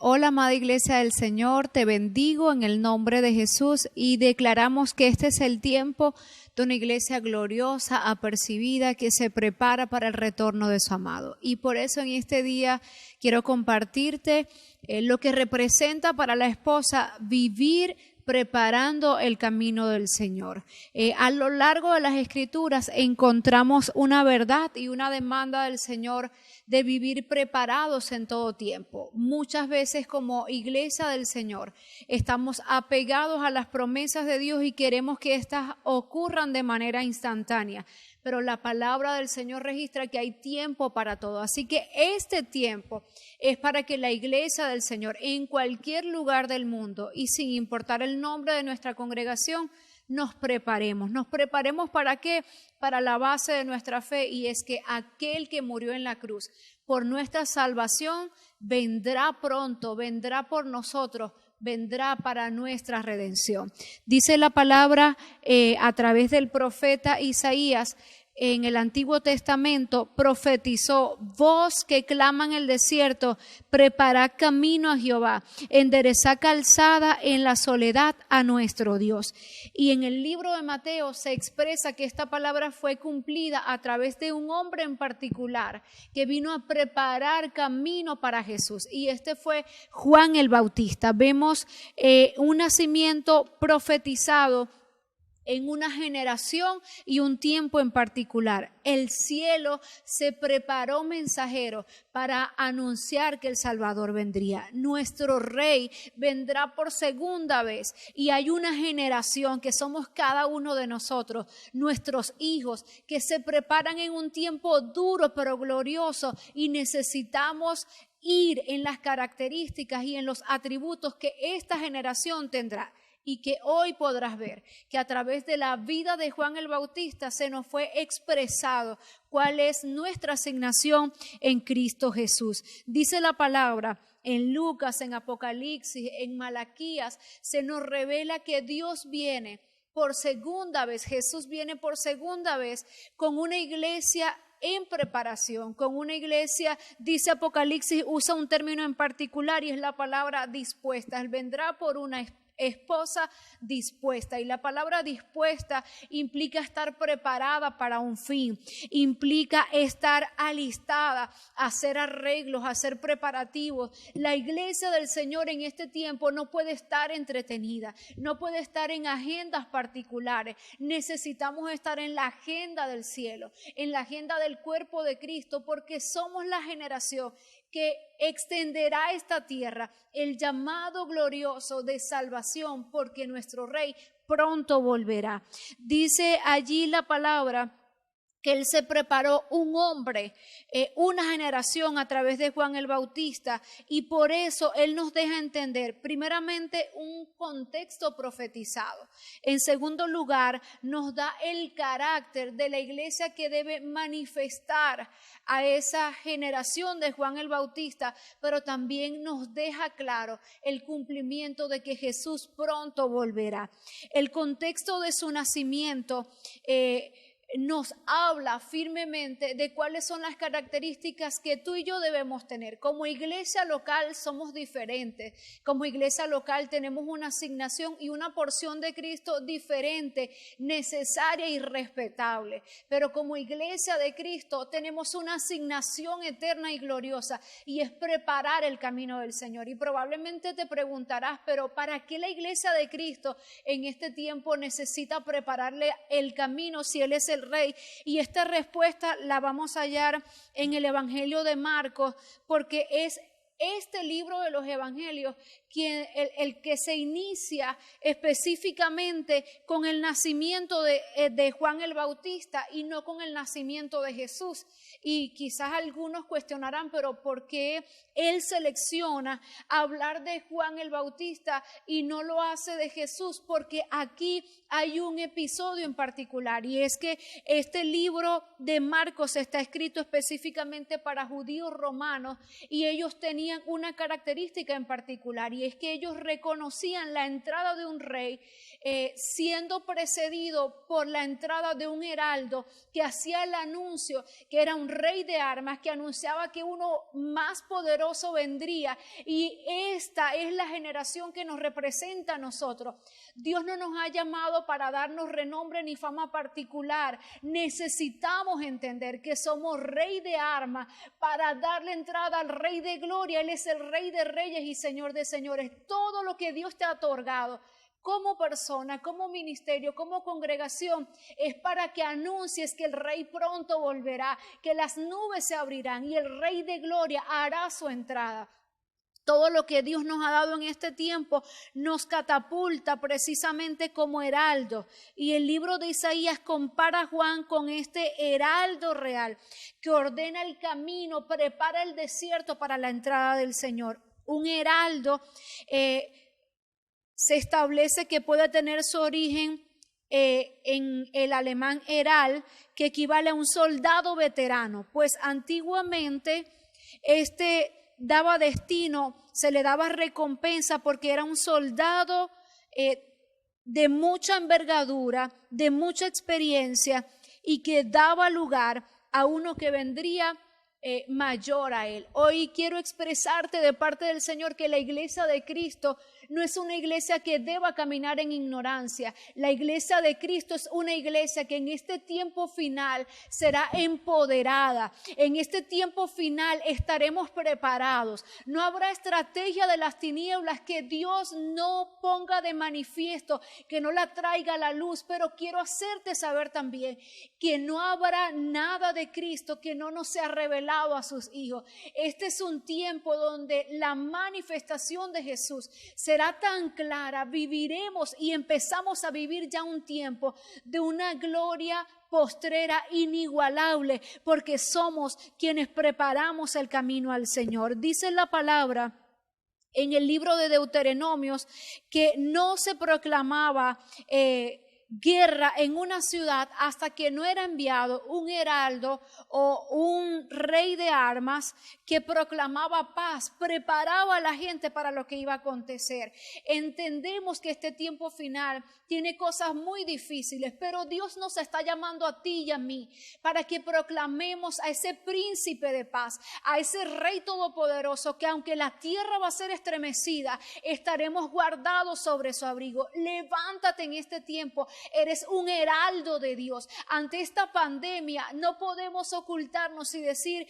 Hola, amada Iglesia del Señor, te bendigo en el nombre de Jesús y declaramos que este es el tiempo de una iglesia gloriosa, apercibida, que se prepara para el retorno de su amado. Y por eso en este día quiero compartirte lo que representa para la esposa vivir preparando el camino del Señor. A lo largo de las Escrituras encontramos una verdad y una demanda del Señor de vivir preparados en todo tiempo. Muchas veces como iglesia del Señor estamos apegados a las promesas de Dios y queremos que éstas ocurran de manera instantánea. Pero la palabra del Señor registra que hay tiempo para todo. Así que este tiempo es para que la iglesia del Señor en cualquier lugar del mundo y sin importar el nombre de nuestra congregación, nos preparemos. ¿Nos preparemos para qué? Para la base de nuestra fe, y es que aquel que murió en la cruz por nuestra salvación vendrá pronto, vendrá por nosotros, vendrá para nuestra redención. Dice la palabra a través del profeta Isaías, en el Antiguo Testamento, profetizó: voz que clama en el desierto, preparad camino a Jehová, enderezad calzada en la soledad a nuestro Dios. Y en el libro de Mateo se expresa que esta palabra fue cumplida a través de un hombre en particular que vino a preparar camino para Jesús, y este fue Juan el Bautista. Vemos un nacimiento profetizado en una generación y un tiempo en particular. El cielo se preparó mensajero para anunciar que el Salvador vendría. Nuestro Rey vendrá por segunda vez, y hay una generación que somos cada uno de nosotros, nuestros hijos, que se preparan en un tiempo duro pero glorioso, y necesitamos ir en las características y en los atributos que esta generación tendrá. Y que hoy podrás ver que a través de la vida de Juan el Bautista se nos fue expresado cuál es nuestra asignación en Cristo Jesús. Dice la palabra en Lucas, en Apocalipsis, en Malaquías, se nos revela que Dios viene por segunda vez, Jesús viene por segunda vez con una iglesia en preparación, con una iglesia, dice Apocalipsis, usa un término en particular y es la palabra dispuesta. Él vendrá por una esposa dispuesta, y la palabra dispuesta implica estar preparada para un fin, implica estar alistada, hacer arreglos, hacer preparativos. La iglesia del Señor en este tiempo no puede estar entretenida, no puede estar en agendas particulares. Necesitamos estar en la agenda del cielo, en la agenda del cuerpo de Cristo, porque somos la generación que extenderá esta tierra el llamado glorioso de salvación, porque nuestro Rey pronto volverá. Dice allí la palabra que Él se preparó un hombre, una generación a través de Juan el Bautista, y por eso Él nos deja entender primeramente un contexto profetizado. En segundo lugar, nos da el carácter de la iglesia que debe manifestar a esa generación de Juan el Bautista, pero también nos deja claro el cumplimiento de que Jesús pronto volverá. El contexto de su nacimiento nos habla firmemente de cuáles son las características que tú y yo debemos tener. Como iglesia local somos diferentes. Como iglesia local tenemos una asignación y una porción de Cristo diferente, necesaria y respetable. Pero como iglesia de Cristo tenemos una asignación eterna y gloriosa, y es preparar el camino del Señor. Y probablemente te preguntarás, pero ¿para qué la iglesia de Cristo en este tiempo necesita prepararle el camino si Él es el Rey? Y esta respuesta la vamos a hallar en el Evangelio de Marcos, porque es este libro de los Evangelios el que se inicia específicamente con el nacimiento de Juan el Bautista y no con el nacimiento de Jesús. Y quizás algunos cuestionarán, pero ¿por qué Él selecciona hablar de Juan el Bautista y no lo hace de Jesús? Porque aquí hay un episodio en particular, y es que este libro de Marcos está escrito específicamente para judíos romanos, y ellos tenían tenían una característica en particular, y es que ellos reconocían la entrada de un rey siendo precedido por la entrada de un heraldo que hacía el anuncio que era un rey de armas, que anunciaba que uno más poderoso vendría, y esta es la generación que nos representa a nosotros. Dios no nos ha llamado para darnos renombre ni fama particular. Necesitamos entender que somos rey de armas para darle entrada al rey de gloria. Él es el rey de reyes y señor de señores. Todo lo que Dios te ha otorgado como persona, como ministerio, como congregación, es para que anuncies que el rey pronto volverá, que las nubes se abrirán y el rey de gloria hará su entrada. Todo lo que Dios nos ha dado en este tiempo nos catapulta precisamente como heraldo. Y el libro de Isaías compara a Juan con este heraldo real que ordena el camino, prepara el desierto para la entrada del Señor. Un heraldo se establece que puede tener su origen en el alemán heral, que equivale a un soldado veterano, pues antiguamente daba destino, se le daba recompensa porque era un soldado de mucha envergadura, de mucha experiencia, y que daba lugar a uno que vendría mayor a él. Hoy quiero expresarte de parte del Señor que la iglesia de Cristo no es una iglesia que deba caminar en ignorancia. La iglesia de Cristo es una iglesia que en este tiempo final será empoderada. En este tiempo final estaremos preparados. No habrá estrategia de las tinieblas que Dios no ponga de manifiesto, que no la traiga a la luz. Pero quiero hacerte saber también que no habrá nada de Cristo que no nos sea revelado a sus hijos. Este es un tiempo donde la manifestación de Jesús será tan clara. Viviremos y empezamos a vivir ya un tiempo de una gloria postrera inigualable, porque somos quienes preparamos el camino al Señor. Dice la palabra en el libro de Deuteronomios que no se proclamaba guerra en una ciudad hasta que no era enviado un heraldo o un rey de armas que proclamaba paz, preparaba a la gente para lo que iba a acontecer. Entendemos que este tiempo final tiene cosas muy difíciles, pero Dios nos está llamando a ti y a mí para que proclamemos a ese príncipe de paz, a ese rey todopoderoso, que aunque la tierra va a ser estremecida, estaremos guardados sobre su abrigo. Levántate en este tiempo. Eres un heraldo de Dios. Ante esta pandemia no podemos ocultarnos y decir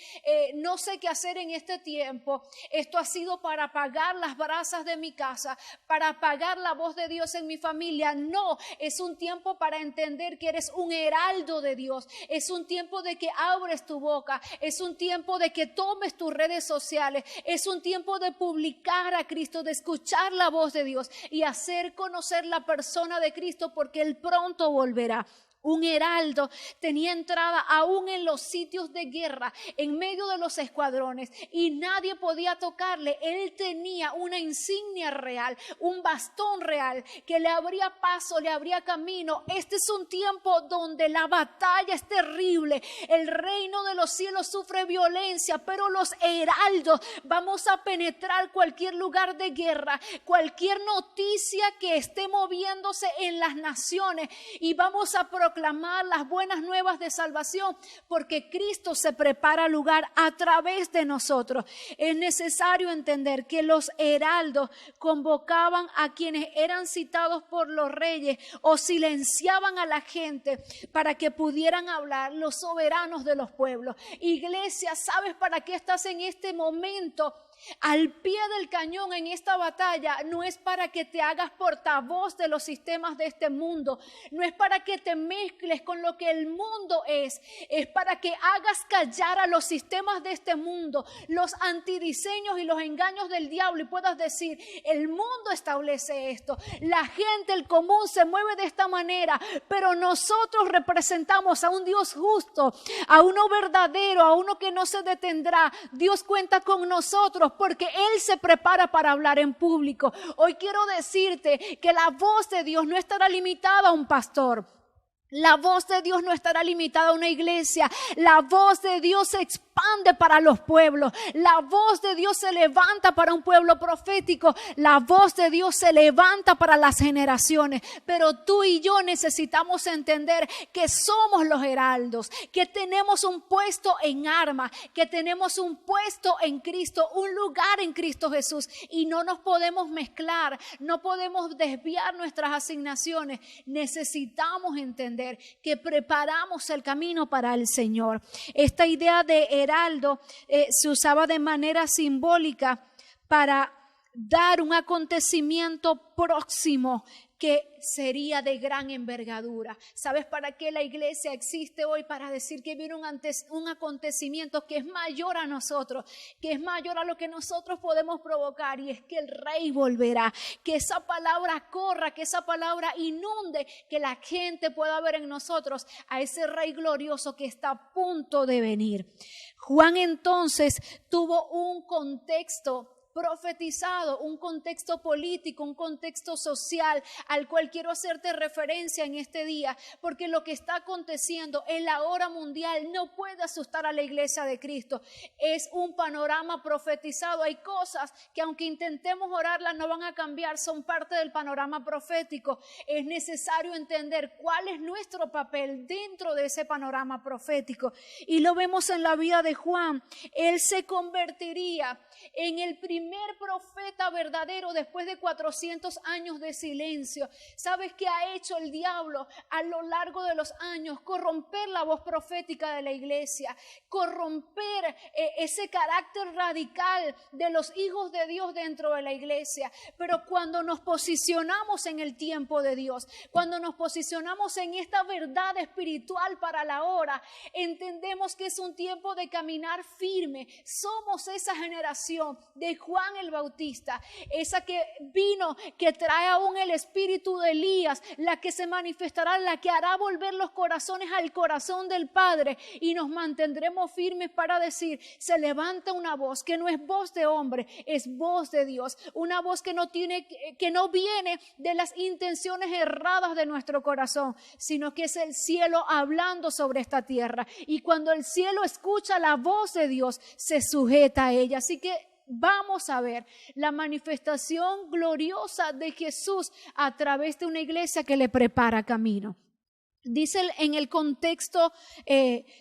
no sé qué hacer en este tiempo. Esto ha sido para apagar las brasas de mi casa, para apagar la voz de Dios en mi familia. No, es un tiempo para entender que eres un heraldo de Dios. Es un tiempo de que abres tu boca. Es un tiempo de que tomes tus redes sociales. Es un tiempo de publicar a Cristo, de escuchar la voz de Dios y hacer conocer la persona de Cristo, porque Él pronto volverá. Un heraldo tenía entrada aún en los sitios de guerra, en medio de los escuadrones, y nadie podía tocarle. Él tenía una insignia real, un bastón real que le abría paso, le abría camino. Este es un tiempo donde la batalla es terrible. El reino de los cielos sufre violencia, pero los heraldos vamos a penetrar cualquier lugar de guerra, cualquier noticia que esté moviéndose en las naciones, y vamos a proclamar las buenas nuevas de salvación, porque Cristo se prepara lugar a través de nosotros. Es necesario entender que los heraldos convocaban a quienes eran citados por los reyes o silenciaban a la gente para que pudieran hablar los soberanos de los pueblos. Iglesia, ¿sabes para qué estás en este momento al pie del cañón en esta batalla? No es para que te hagas portavoz de los sistemas de este mundo, no es para que te mezcles con lo que el mundo es para que hagas callar a los sistemas de este mundo, los antidiseños y los engaños del diablo, y puedas decir: el mundo establece esto, la gente, el común se mueve de esta manera, pero nosotros representamos a un Dios justo, a uno verdadero, a uno que no se detendrá. Dios cuenta con nosotros porque Él se prepara para hablar en público. Hoy quiero decirte que la voz de Dios no estará limitada a un pastor. La voz de Dios no estará limitada a una iglesia. La voz de Dios se expande para los pueblos. La voz de Dios se levanta para un pueblo profético. La voz de Dios se levanta para las generaciones. Pero tú y yo necesitamos entender que somos los heraldos, que tenemos un puesto en armas, que tenemos un puesto en Cristo, un lugar en Cristo Jesús. Y no nos podemos mezclar, no podemos desviar nuestras asignaciones. Necesitamos entender que preparamos el camino para el Señor. Esta idea de heraldo se usaba de manera simbólica para dar un acontecimiento próximo que sería de gran envergadura. ¿Sabes para qué la iglesia existe hoy? Para decir que viene un acontecimiento que es mayor a nosotros, que es mayor a lo que nosotros podemos provocar, y es que el Rey volverá, que esa palabra corra, que esa palabra inunde, que la gente pueda ver en nosotros a ese Rey glorioso que está a punto de venir. Juan entonces tuvo un contexto profetizado, un contexto político, un contexto social al cual quiero hacerte referencia en este día, porque lo que está aconteciendo en la hora mundial no puede asustar a la iglesia de Cristo. Es un panorama profetizado. Hay cosas que aunque intentemos orarlas no van a cambiar, son parte del panorama profético. Es necesario entender cuál es nuestro papel dentro de ese panorama profético, y lo vemos en la vida de Juan. Él se convertiría en el primer profeta verdadero después de 400 años de silencio. ¿Sabes qué ha hecho el diablo a lo largo de los años? Corromper la voz profética de la iglesia, corromper ese carácter radical de los hijos de Dios dentro de la iglesia. Pero cuando nos posicionamos en el tiempo de Dios, cuando nos posicionamos en esta verdad espiritual para la hora, entendemos que es un tiempo de caminar firme. Somos esa generación de Juan el Bautista, esa que vino, que trae aún el espíritu de Elías, la que se manifestará, la que hará volver los corazones al corazón del Padre, y nos mantendremos firmes para decir: se levanta una voz que no es voz de hombre, es voz de Dios, una voz que no viene de las intenciones erradas de nuestro corazón, sino que es el cielo hablando sobre esta tierra, y cuando el cielo escucha la voz de Dios, se sujeta a ella. Así que vamos a ver la manifestación gloriosa de Jesús a través de una iglesia que le prepara camino. Dice en el contexto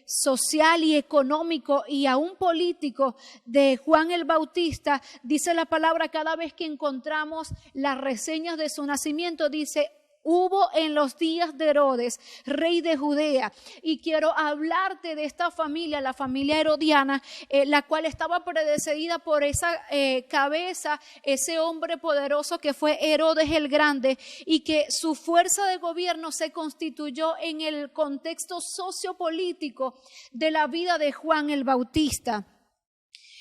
social y económico y aún político de Juan el Bautista, dice la palabra, cada vez que encontramos las reseñas de su nacimiento, dice: hubo en los días de Herodes, rey de Judea. Y quiero hablarte de esta familia, la familia herodiana, la cual estaba predecedida por esa cabeza, ese hombre poderoso que fue Herodes el Grande, y que su fuerza de gobierno se constituyó en el contexto sociopolítico de la vida de Juan el Bautista.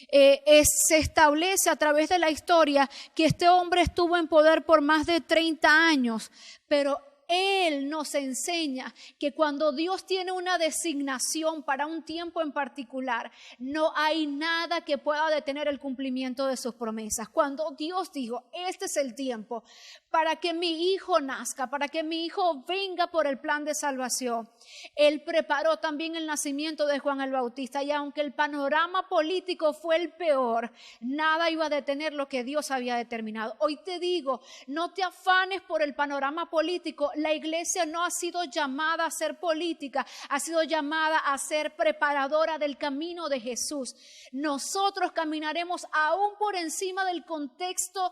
Se establece a través de la historia que este hombre estuvo en poder por más de 30 años, pero Él nos enseña que cuando Dios tiene una designación para un tiempo en particular, no hay nada que pueda detener el cumplimiento de sus promesas. Cuando Dios dijo: este es el tiempo para que mi hijo nazca, para que mi hijo venga por el plan de salvación, Él preparó también el nacimiento de Juan el Bautista. Y aunque el panorama político fue el peor, nada iba a detener lo que Dios había determinado. Hoy te digo, no te afanes por el panorama político. La iglesia no ha sido llamada a ser política, ha sido llamada a ser preparadora del camino de Jesús. Nosotros caminaremos aún por encima del contexto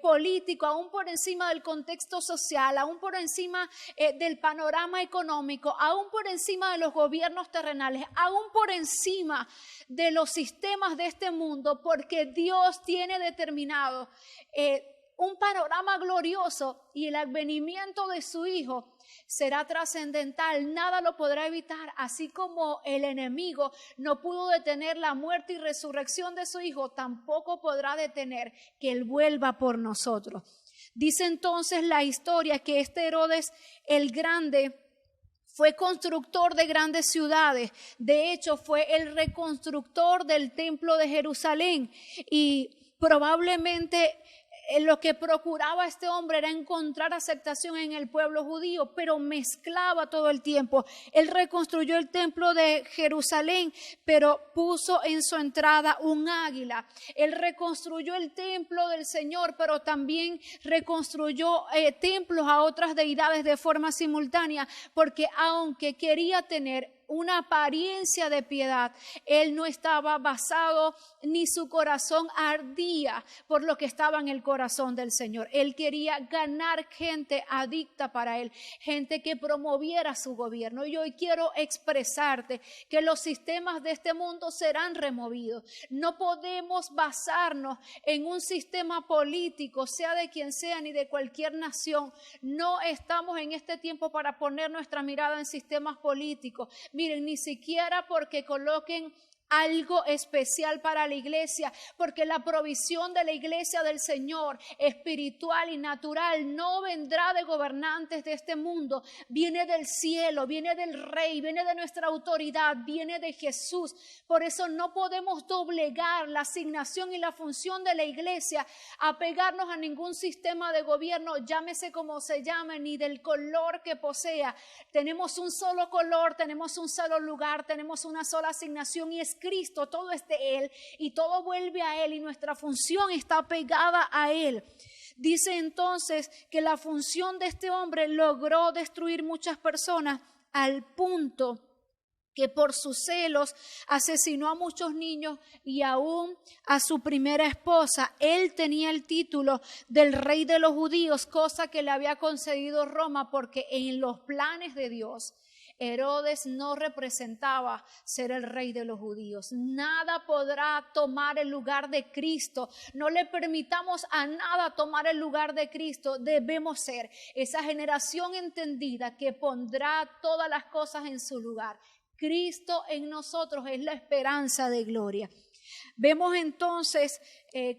político, aún por encima del contexto social, aún por encima del panorama económico, aún por encima de los gobiernos terrenales, aún por encima de los sistemas de este mundo, porque Dios tiene determinado un panorama glorioso, y el advenimiento de su Hijo será trascendental. Nada lo podrá evitar. Así como el enemigo no pudo detener la muerte y resurrección de su Hijo, tampoco podrá detener que Él vuelva por nosotros. Dice entonces la historia que este Herodes el Grande fue constructor de grandes ciudades. De hecho, fue el reconstructor del templo de Jerusalén, y probablemente Lo que procuraba este hombre era encontrar aceptación en el pueblo judío, pero mezclaba todo el tiempo. Él reconstruyó el templo de Jerusalén, pero puso en su entrada un águila. Él reconstruyó el templo del Señor, pero también reconstruyó templos a otras deidades de forma simultánea, porque aunque quería tener una apariencia de piedad, él no estaba basado, ni su corazón ardía por lo que estaba en el corazón del Señor. Él quería ganar gente adicta para él, gente que promoviera su gobierno. Y hoy quiero expresarte que los sistemas de este mundo serán removidos. No podemos basarnos en un sistema político, sea de quien sea ni de cualquier nación. No estamos en este tiempo para poner nuestra mirada en sistemas políticos. Miren, ni siquiera porque coloquen algo especial para la iglesia, porque la provisión de la iglesia del Señor, espiritual y natural, no vendrá de gobernantes de este mundo, viene del cielo, viene del Rey, viene de nuestra autoridad, viene de Jesús. Por eso no podemos doblegar la asignación y la función de la iglesia, apegarnos a ningún sistema de gobierno, llámese como se llame, ni del color que posea. Tenemos un solo color, tenemos un solo lugar, tenemos una sola asignación, y es Cristo, todo es de Él y todo vuelve a Él, y nuestra función está pegada a Él. Dice entonces que la función de este hombre logró destruir muchas personas, al punto que por sus celos asesinó a muchos niños y aún a su primera esposa. Él tenía el título del rey de los judíos, cosa que le había concedido Roma, porque en los planes de Dios Herodes no representaba ser el rey de los judíos. Nada podrá tomar el lugar de Cristo. No le permitamos a nada tomar el lugar de Cristo. Debemos ser esa generación entendida que pondrá todas las cosas en su lugar. Cristo en nosotros es la esperanza de gloria. Vemos entonces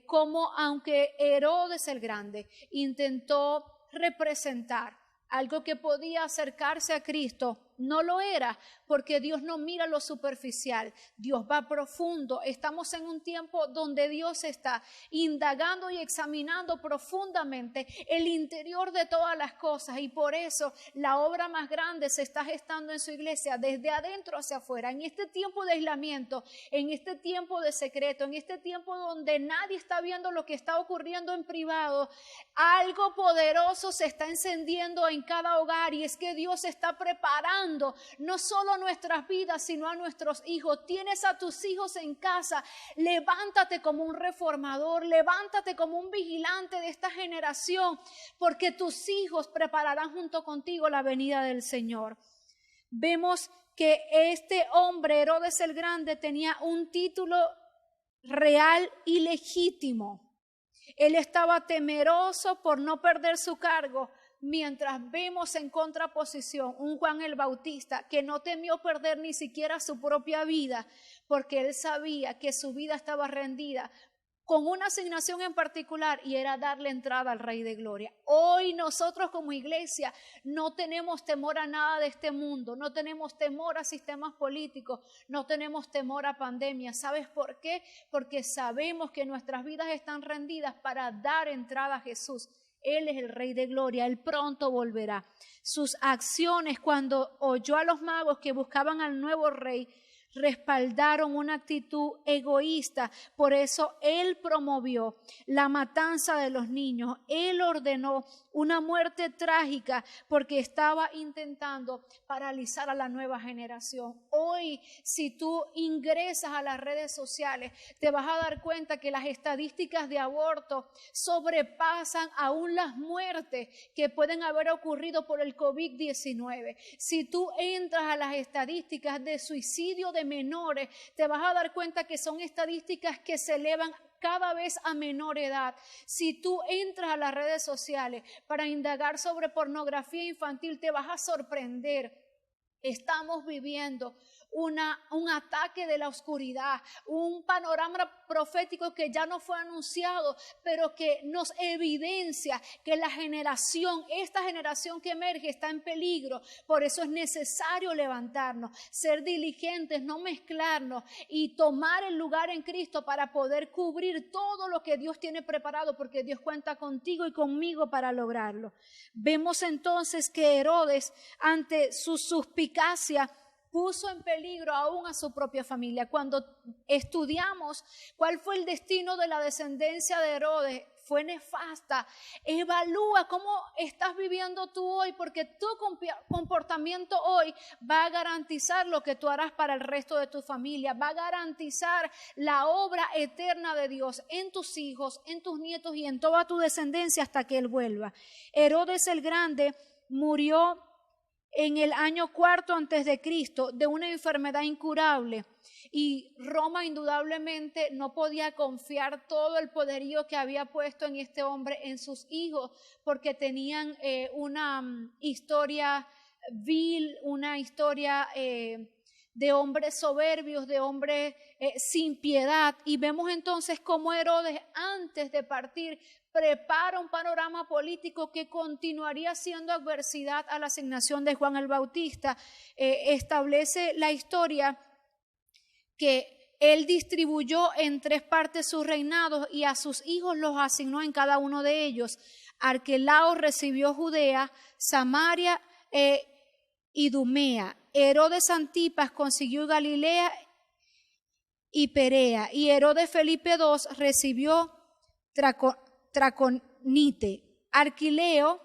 cómo, aunque Herodes el Grande intentó representar algo que podía acercarse a Cristo, no lo era, porque Dios no mira lo superficial, Dios va profundo. Estamos en un tiempo donde Dios está indagando y examinando profundamente el interior de todas las cosas, y por eso la obra más grande se está gestando en su iglesia desde adentro hacia afuera. En este tiempo de aislamiento, en este tiempo de secreto, en este tiempo donde nadie está viendo lo que está ocurriendo en privado, algo poderoso se está encendiendo en cada hogar, y es que Dios está preparando no solo a nuestras vidas, sino a nuestros hijos. Tienes a tus hijos en casa, levántate como un reformador, levántate como un vigilante de esta generación, porque tus hijos prepararán junto contigo la venida del Señor. Vemos que este hombre, Herodes el Grande, tenía un título real y legítimo. Él estaba temeroso por no perder su cargo, mientras vemos en contraposición un Juan el Bautista que no temió perder ni siquiera su propia vida, porque él sabía que su vida estaba rendida con una asignación en particular, y era darle entrada al Rey de Gloria. Hoy nosotros como iglesia no tenemos temor a nada de este mundo, no tenemos temor a sistemas políticos, no tenemos temor a pandemias. ¿Sabes por qué? Porque sabemos que nuestras vidas están rendidas para dar entrada a Jesús. Él es el Rey de Gloria, Él pronto volverá. Sus acciones cuando oyó a los magos que buscaban al nuevo rey respaldaron una actitud egoísta. Por eso Él promovió la matanza de los niños. Él ordenó una muerte trágica porque estaba intentando paralizar a la nueva generación. Hoy, si tú ingresas a las redes sociales, te vas a dar cuenta que las estadísticas de aborto sobrepasan aún las muertes que pueden haber ocurrido por el COVID-19. Si tú entras a las estadísticas de suicidio de menores, te vas a dar cuenta que son estadísticas que se elevan cada vez a menor edad. Si tú entras a las redes sociales para indagar sobre pornografía infantil, te vas a sorprender. Estamos viviendo un ataque de la oscuridad, un panorama profético que ya no fue anunciado, pero que nos evidencia que esta generación que emerge está en peligro. Por eso es necesario levantarnos, ser diligentes, no mezclarnos y tomar el lugar en Cristo para poder cubrir todo lo que Dios tiene preparado, porque Dios cuenta contigo y conmigo para lograrlo. Vemos entonces que Herodes, ante su suspicacia, puso en peligro aún a su propia familia. Cuando estudiamos cuál fue el destino de la descendencia de Herodes, fue nefasta. Evalúa cómo estás viviendo tú hoy, porque tu comportamiento hoy va a garantizar lo que tú harás para el resto de tu familia, va a garantizar la obra eterna de Dios en tus hijos, en tus nietos y en toda tu descendencia hasta que Él vuelva. Herodes el Grande murió en el año 4 antes de Cristo de una enfermedad incurable, y Roma indudablemente no podía confiar todo el poderío que había puesto en este hombre en sus hijos, porque tenían una historia vil, una historia de hombres soberbios, de hombres sin piedad. Y vemos entonces cómo Herodes, antes de partir, prepara un panorama político que continuaría siendo adversidad a la asignación de Juan el Bautista. Establece la historia que él distribuyó en 3 partes sus reinados y a sus hijos los asignó en cada uno de ellos. Arquelao recibió Judea, Samaria y Idumea. Herodes Antipas consiguió Galilea y Perea, y Herodes Felipe II recibió Traconite. Arquileo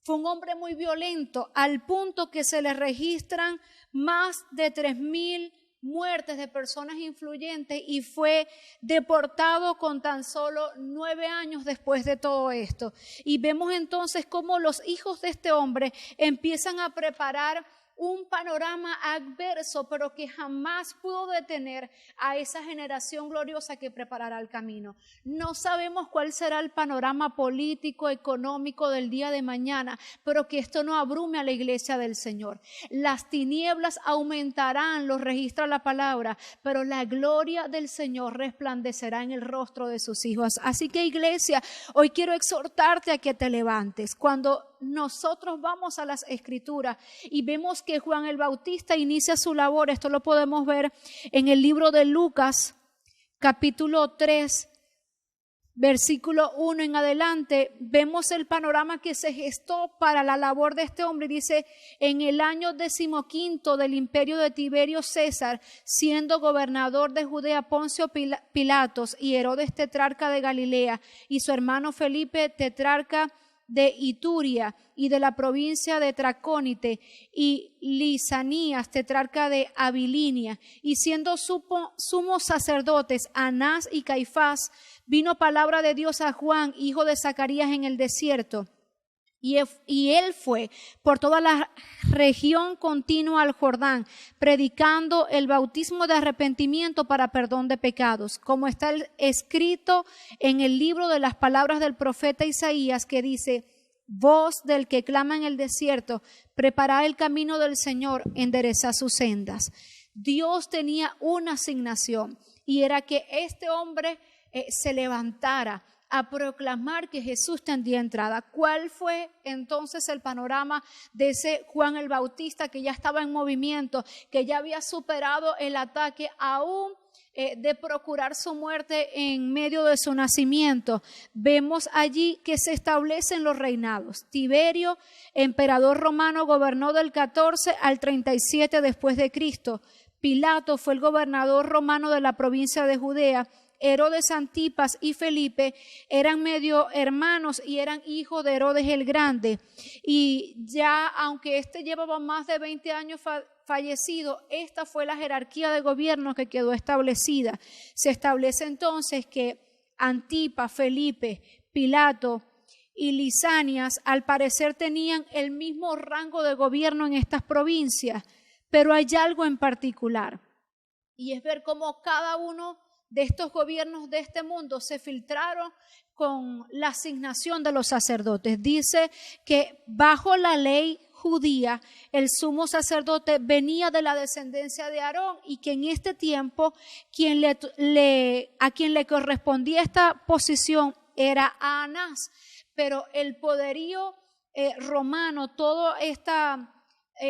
fue un hombre muy violento, al punto que se le registran más de 3,000 muertes de personas influyentes, y fue deportado con tan solo 9 años después de todo esto. Y vemos entonces cómo los hijos de este hombre empiezan a preparar un panorama adverso, pero que jamás pudo detener a esa generación gloriosa que preparará el camino. No sabemos cuál será el panorama político, económico del día de mañana, pero que esto no abrume a la iglesia del Señor. Las tinieblas aumentarán, lo registra la palabra, pero la gloria del Señor resplandecerá en el rostro de sus hijos. Así que, iglesia, hoy quiero exhortarte a que te levantes. Cuando nosotros vamos a las Escrituras y vemos que Juan el Bautista inicia su labor, esto lo podemos ver en el libro de Lucas, capítulo 3, versículo 1 en adelante, vemos el panorama que se gestó para la labor de este hombre. Dice: en el año 15 del imperio de Tiberio César, siendo gobernador de Judea Poncio Pilatos y Herodes tetrarca de Galilea y su hermano Felipe tetrarca de Ituria y de la provincia de Tracónite, y Lisanías tetrarca de Abilinia, y siendo sumos sacerdotes Anás y Caifás, vino palabra de Dios a Juan, hijo de Zacarías, en el desierto. Y él fue por toda la región continua al Jordán, predicando el bautismo de arrepentimiento para perdón de pecados, como está escrito en el libro de las palabras del profeta Isaías, que dice: voz del que clama en el desierto, preparad el camino del Señor, enderezad sus sendas. Dios tenía una asignación, y era que este hombre se levantara a proclamar que Jesús tendría entrada. ¿Cuál fue entonces el panorama de ese Juan el Bautista, que ya estaba en movimiento, que ya había superado el ataque aún de procurar su muerte en medio de su nacimiento? Vemos allí que se establecen los reinados. Tiberio, emperador romano, gobernó del 14 al 37 después de Cristo. Pilato fue el gobernador romano de la provincia de Judea. Herodes Antipas y Felipe eran medio hermanos y eran hijos de Herodes el Grande. Y ya, aunque llevaba más de 20 años fallecido, esta fue la jerarquía de gobierno que quedó establecida. Se establece entonces que Antipas, Felipe, Pilato y Lisanias al parecer tenían el mismo rango de gobierno en estas provincias, pero hay algo en particular, y es ver cómo cada uno de estos gobiernos de este mundo se filtraron con la asignación de los sacerdotes. Dice que bajo la ley judía, el sumo sacerdote venía de la descendencia de Aarón y que en este tiempo a quien le correspondía esta posición era a Anás. Pero el poderío romano, toda esta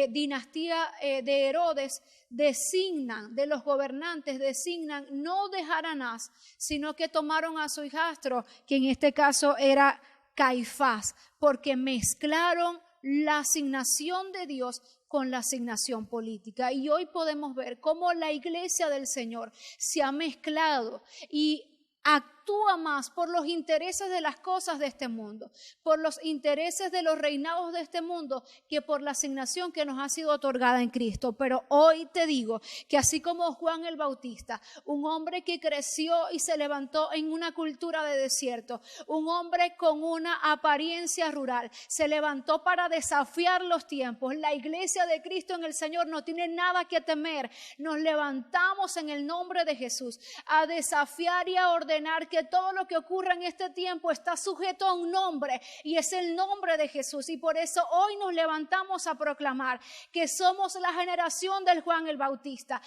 dinastía de Herodes, de los gobernantes, designan no dejar a Anás, sino que tomaron a su hijastro, que en este caso era Caifás, porque mezclaron la asignación de Dios con la asignación política. Y hoy podemos ver cómo la iglesia del Señor se ha mezclado y actúa más por los intereses de las cosas de este mundo, por los intereses de los reinados de este mundo, que por la asignación que nos ha sido otorgada en Cristo. Pero hoy te digo que así como Juan el Bautista, un hombre que creció y se levantó en una cultura de desierto, un hombre con una apariencia rural, se levantó para desafiar los tiempos. La iglesia de Cristo en el Señor no tiene nada que temer. Nos levantamos en el nombre de Jesús a desafiar y a ordenar que todo lo que ocurra en este tiempo está sujeto a un nombre, y es el nombre de Jesús. Y por eso hoy nos levantamos a proclamar que somos la generación del Juan el Bautista.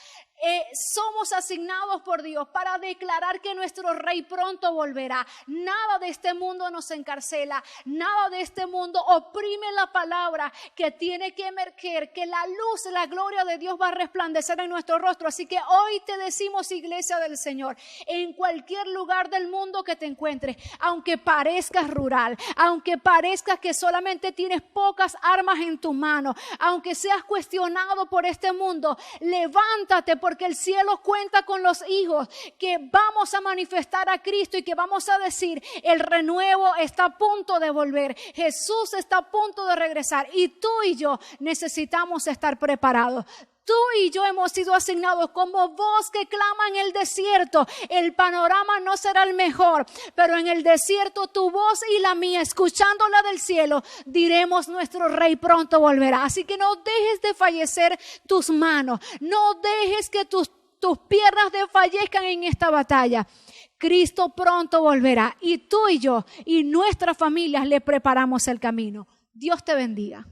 Somos asignados por Dios para declarar que nuestro Rey pronto volverá. Nada de este mundo nos encarcela, nada de este mundo oprime la palabra que tiene que emerger, que la luz, la gloria de Dios va a resplandecer en nuestro rostro. Así que hoy te decimos, iglesia del Señor, en cualquier lugar del mundo que te encuentres, aunque parezcas rural, aunque parezcas que solamente tienes pocas armas en tu mano, aunque seas cuestionado por este mundo, levántate, porque el cielo cuenta con los hijos que vamos a manifestar a Cristo y que vamos a decir: el renuevo está a punto de volver, Jesús está a punto de regresar, y tú y yo necesitamos estar preparados. Tú y yo hemos sido asignados como voz que clama en el desierto. El panorama no será el mejor, pero en el desierto tu voz y la mía, escuchándola del cielo, diremos: nuestro Rey pronto volverá. Así que no dejes de fallecer tus manos, no dejes que tus piernas desfallezcan en esta batalla. Cristo pronto volverá y tú y yo y nuestras familias le preparamos el camino. Dios te bendiga.